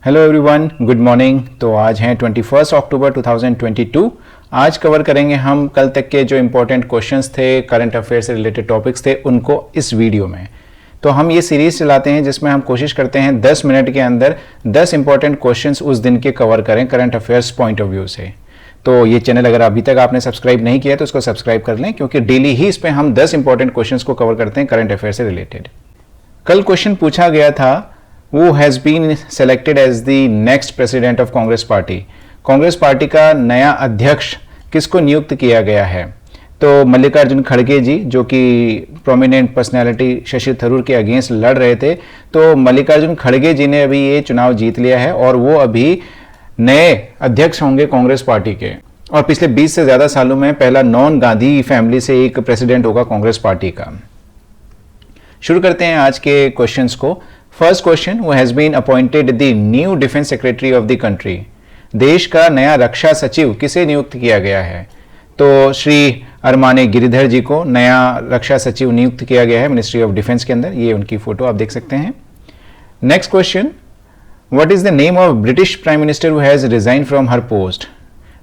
Hello everyone, good morning. तो आज हैं 21 अक्टूबर 2022। आज कवर करेंगे हम कल तक के जो इम्पोर्टेंट क्वेश्चंस थे, करंट अफेयर से रिलेटेड टॉपिक्स थे, उनको इस वीडियो में। तो हम ये सीरीज चलाते हैं जिसमें हम कोशिश करते हैं 10 मिनट के अंदर 10 इंपॉर्टेंट क्वेश्चंस उस दिन के कवर करें current affairs point of view से। तो ये चैनल अगर अभी तक आपने सब्सक्राइब नहीं किया तो इसको सब्सक्राइब कर लें, क्योंकि डेली ही इस पर हम 10 इंपॉर्टेंट क्वेश्चंस को कवर करते हैं करंट अफेयर से रिलेटेड। कल क्वेश्चन पूछा गया था, Who has been selected as the next president of Congress Party? Congress party का नया अध्यक्ष किसको नियुक्त किया गया है? तो मल्लिकार्जुन खड़गे जी, जो कि प्रोमिनेंट पर्सनैलिटी शशि थरूर के अगेंस्ट लड़ रहे थे, तो मल्लिकार्जुन खड़गे जी ने अभी ये चुनाव जीत लिया है और वो अभी नए अध्यक्ष होंगे कांग्रेस पार्टी के। और पिछले 20 से ज्यादा सालों में पहला नॉन गांधी फैमिली से एक प्रेसिडेंट होगा कांग्रेस पार्टी का। शुरू करते हैं आज के क्वेश्चंस को। First question, who has been appointed the new defence secretary of the country? देश का नया रक्षा सचिव किसे नियुक्त किया गया है? तो श्री अरमाने गिरिधर जी को नया रक्षा सचिव नियुक्त किया गया है मिनिस्ट्री ऑफ डिफेंस के अंदर। ये उनकी फोटो आप देख सकते हैं। Next question, what is the name of British prime minister who has resign from her post?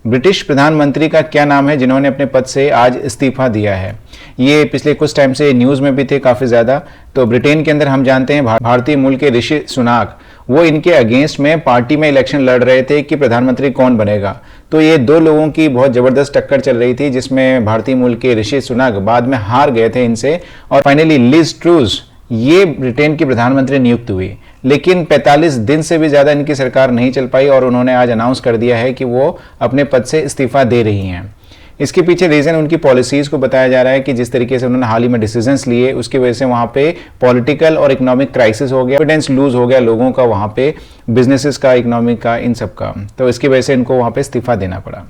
British प्रधानमंत्री का क्या नाम है जिन्होंने अपने पद से आज इस्तीफा दिया है? ये पिछले कुछ टाइम से न्यूज में भी थे काफी ज्यादा। तो ब्रिटेन के अंदर हम जानते हैं भारतीय मूल के ऋषि सुनाक, वो इनके अगेंस्ट में पार्टी में इलेक्शन लड़ रहे थे कि प्रधानमंत्री कौन बनेगा। तो ये दो लोगों की बहुत जबरदस्त टक्कर चल रही थी, जिसमें भारतीय मूल के ऋषि सुनाक बाद में हार गए थे इनसे और फाइनली लिज ट्रूस ये ब्रिटेन की प्रधानमंत्री नियुक्त हुई। लेकिन 45 दिन से भी ज्यादा इनकी सरकार नहीं चल पाई और उन्होंने आज अनाउंस कर दिया है कि वो अपने पद से इस्तीफा दे रही हैं। इसके पीछे रीजन उनकी पॉलिसीज को बताया जा रहा है कि जिस तरीके से उन्होंने हाल ही में डिसीजंस लिए, उसकी वजह से वहां पे पॉलिटिकल और इकोनॉमिक क्राइसिस हो गया, कॉन्फिडेंस लूज हो गया लोगों का वहां पे, बिजनेसेस का, इकोनॉमिक का, इन सब का। तो इसकी वजह से इनको वहां पे इस्तीफा देना पड़ा।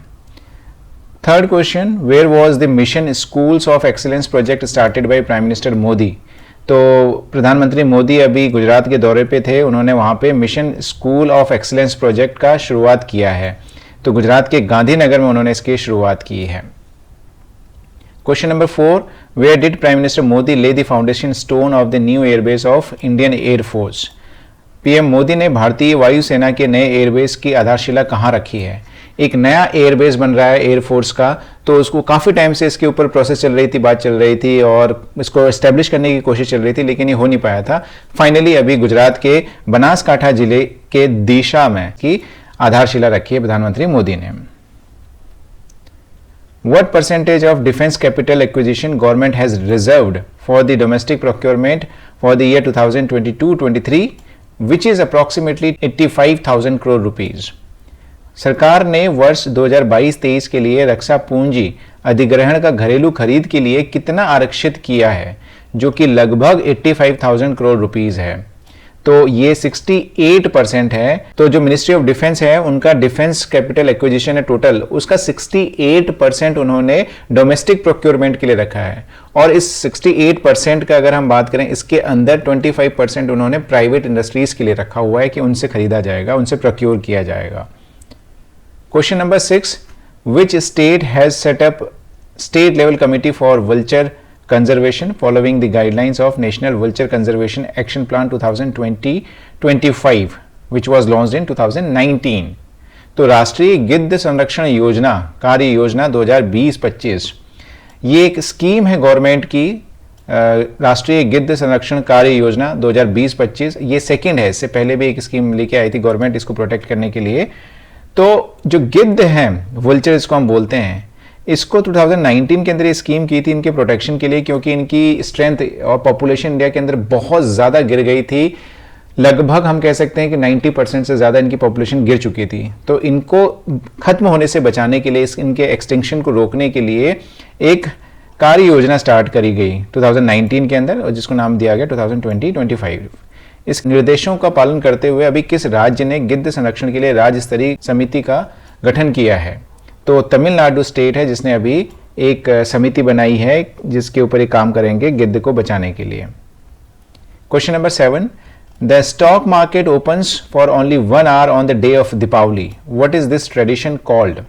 Third question, where was the mission schools of excellence project started by prime minister Modi? तो प्रधानमंत्री मोदी अभी गुजरात के दौरे पे थे, उन्होंने वहां पे mission school of excellence project का शुरुआत किया है। तो गुजरात के गांधीनगर में उन्होंने इसकी शुरुआत की है। Question number 4, where did prime minister Modi lay the foundation stone of the new airbase of Indian air force? PM Modi ने भारतीय वायुसेना के नए एयरबेस की आधारशिला कहां रखी है? एक नया एयरबेस बन रहा है एयरफोर्स का, तो उसको काफी टाइम से इसके ऊपर प्रोसेस चल रही थी, बात चल रही थी और इसको एस्टेब्लिश करने की कोशिश चल रही थी, लेकिन ये हो नहीं पाया था। फाइनली अभी गुजरात के बनासकांठा जिले के दिशा में की आधारशिला रखी है प्रधानमंत्री मोदी ने। What percentage of defense capital acquisition government has reserved for the domestic procurement for the year 2022-23, which is approximately 85,000 crore rupees? सरकार ने वर्ष 2022-23 के लिए रक्षा पूंजी अधिग्रहण का घरेलू खरीद के लिए कितना आरक्षित किया है, जो कि लगभग 85,000 करोड़ रुपीस है। तो ये 68% है। तो जो मिनिस्ट्री ऑफ डिफेंस है उनका डिफेंस कैपिटल एक्विजिशन है टोटल, उसका 68% उन्होंने डोमेस्टिक प्रोक्योरमेंट के लिए रखा है। और इस 68% का अगर हम बात करें, इसके अंदर 25% उन्होंने प्राइवेट इंडस्ट्रीज के लिए रखा हुआ है कि उनसे खरीदा जाएगा, उनसे प्रोक्योर किया जाएगा। Question number 6, which state has set up state level committee for vulture conservation following the guidelines of National Vulture Conservation Action Plan 2020-25 which was launched in 2019? तो राष्ट्रीय गिद्ध संरक्षण योजना कार्य योजना 2020-25 ये एक स्कीम है गवर्नमेंट की। राष्ट्रीय गिद्ध संरक्षण कार्य योजना 2020-25 ये सेकंड है, इससे पहले भी एक स्कीम लेके आई थी गवर्नमेंट इसको प्रोटेक्ट करने के लिए। तो जो गिद्ध हैं, वल्चर इसको हम बोलते हैं, इसको 2019 के अंदर ये स्कीम की थी इनके प्रोटेक्शन के लिए, क्योंकि इनकी स्ट्रेंथ और पॉपुलेशन इंडिया के अंदर बहुत ज़्यादा गिर गई थी। लगभग हम कह सकते हैं कि 90% से ज़्यादा इनकी पॉपुलेशन गिर चुकी थी। तो इनको खत्म होने से बचाने के लिए, इनके एक्सटिंक्शन को रोकने के लिए एक कार्य योजना स्टार्ट करी गई 2019 के अंदर, और जिसको नाम दिया गया 2020-25। इस निर्देशों का पालन करते हुए अभी किस राज्य ने गिद्ध संरक्षण के लिए राज्य स्तरीय समिति का गठन किया है? तो तमिलनाडु स्टेट है जिसने अभी एक समिति बनाई है जिसके ऊपर ये काम करेंगे गिद्ध को बचाने के लिए। Question number 7, the stock market opens for only 1 hour on the day of Deepavali, what is this tradition called?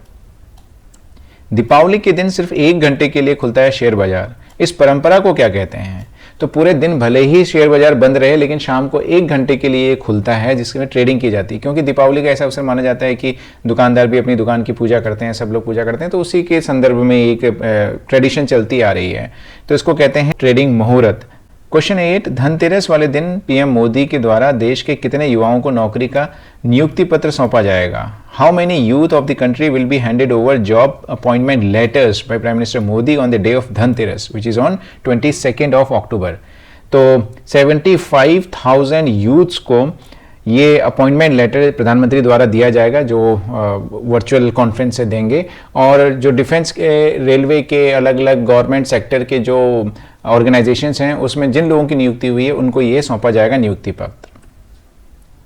Deepavali के दिन सिर्फ 1 घंटे के लिए खुलता है शेयर बाजार, इस परंपरा को क्या कहते हैं? तो पूरे दिन भले ही शेयर बाजार बंद रहे लेकिन शाम को 1 घंटे के लिए खुलता है जिसमें ट्रेडिंग की जाती है, क्योंकि दीपावली का ऐसा अवसर माना जाता है कि दुकानदार भी अपनी दुकान की पूजा करते हैं, सब लोग पूजा करते हैं, तो उसी के संदर्भ में एक ट्रेडिशन चलती आ रही है, तो इसको कहते हैं ट्रेडिंग मुहूर्त। क्वेश्चन 8, धनतेरस वाले दिन पीएम मोदी के द्वारा देश के कितने युवाओं को नौकरी का नियुक्ति पत्र सौंपा जाएगा? How many youth of the country will be handed over job appointment letters bye prime minister Modi on the day of Dhanteras which is on 22 अक्टूबर? तो 75,000 यूथ्स को ये अपॉइंटमेंट लेटर प्रधानमंत्री द्वारा दिया जाएगा, जो वर्चुअल कॉन्फ्रेंस से देंगे, और जो डिफेंस के, रेलवे के, अलग अलग गवर्नमेंट सेक्टर के जो ऑर्गेनाइजेशंस हैं उसमें जिन लोगों की नियुक्ति हुई है उनको ये सौंपा जाएगा नियुक्ति पत्र।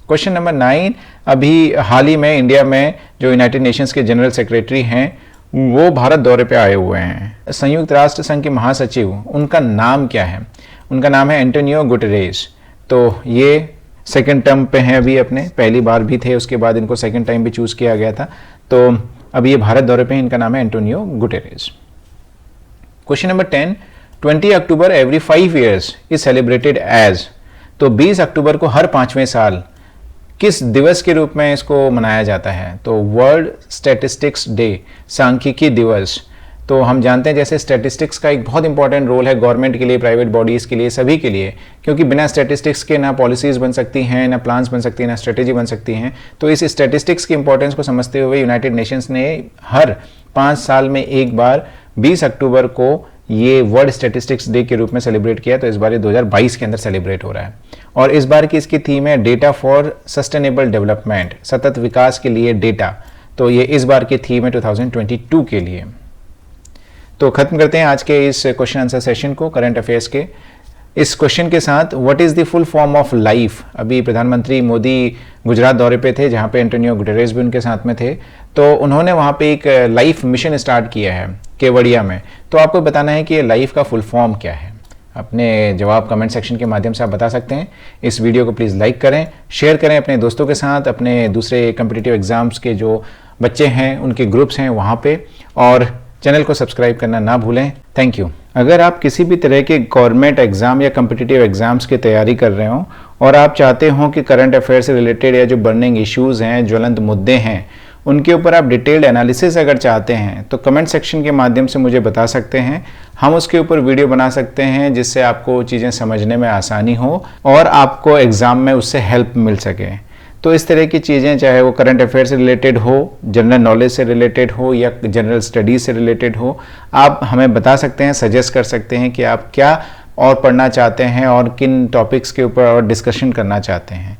क्वेश्चन नंबर 9, अभी हाल ही में इंडिया में जो यूनाइटेड नेशंस के जनरल सेक्रेटरी हैं वो भारत दौरे पे आए हुए हैं। संयुक्त राष्ट्र संघ के महासचिव, उनका नाम क्या है? उनका नाम है एंटोनियो गुटेरेस। तो ये सेकेंड टर्म पे हैं अभी अपने, पहली बार भी थे, उसके बाद इनको सेकेंड टाइम भी चूज किया गया था, तो अभी ये भारत दौरे पे हैं, इनका नाम है Antonio Guterres. Question number 10, 20 October every 5 years is celebrated as, तो 20 अक्टूबर को हर 5वें साल किस दिवस के रूप में इसको मनाया जाता है? तो वर्ल्ड स्टैटिस्टिक्स डे, सांख्यिकी दिवस। तो हम जानते हैं जैसे स्टैटिस्टिक्स का एक बहुत इंपॉर्टेंट रोल है गवर्नमेंट के लिए, प्राइवेट बॉडीज़ के लिए, सभी के लिए, क्योंकि बिना स्टैटिस्टिक्स के ना पॉलिसीज़ बन सकती हैं, ना प्लान्स बन सकती हैं, ना स्ट्रेटेजी बन सकती हैं। तो इस स्टैटिस्टिक्स की इंपॉर्टेंस को समझते हुए यूनाइटेड नेशंस ने हर 5 साल में एक बार 20 अक्टूबर को ये वर्ल्ड स्टैटिस्टिक्स डे के रूप में सेलिब्रेट किया। तो इस बार ये 2022 के अंदर सेलिब्रेट हो रहा है, और इस बार की इसकी थीम है डेटा फॉर सस्टेनेबल डेवलपमेंट, सतत विकास के लिए डेटा। तो ये इस बार की थीम है 2022 के लिए। तो खत्म करते हैं आज के इस क्वेश्चन आंसर सेशन को करंट अफेयर्स के इस क्वेश्चन के साथ, what is the full form of life? अभी प्रधानमंत्री मोदी गुजरात दौरे पे थे जहां पे एंटोनियो गुटेरेस भी उनके साथ में थे, तो उन्होंने वहां पे एक लाइफ मिशन स्टार्ट किया है केवड़िया में। तो आपको बताना है कि ये लाइफ का फुल फॉर्म क्या है। अपने जवाब कमेंट सेक्शन के माध्यम से आप बता सकते हैं। इस वीडियो को प्लीज़ लाइक करें, शेयर करें अपने दोस्तों के साथ, अपने दूसरे कॉम्पिटिटिव एग्जाम्स के जो बच्चे हैं उनके ग्रुप्स हैं वहाँ पे, और चैनल को सब्सक्राइब करना ना भूलें। Thank you. अगर आप किसी भी तरह के गवर्नमेंट एग्जाम या कॉम्पिटिटिव एग्जाम्स की तैयारी कर रहे हो और आप चाहते हो कि करंट अफेयर से रिलेटेड या जो बर्निंग इश्यूज़ हैं, ज्वलंत मुद्दे हैं, उनके ऊपर आप डिटेल्ड एनालिसिस अगर चाहते हैं तो कमेंट सेक्शन के माध्यम से मुझे बता सकते हैं। हम उसके ऊपर वीडियो बना सकते हैं जिससे आपको चीज़ें समझने में आसानी हो और आपको एग्ज़ाम में उससे हेल्प मिल सके। तो इस तरह की चीज़ें, चाहे वो करंट अफेयर से रिलेटेड हो, जनरल नॉलेज से रिलेटेड हो या जनरल स्टडीज़ से रिलेटेड हो, आप हमें बता सकते हैं, सजेस्ट कर सकते हैं कि आप क्या और पढ़ना चाहते हैं और किन टॉपिक्स के ऊपर और डिस्कशन करना चाहते हैं।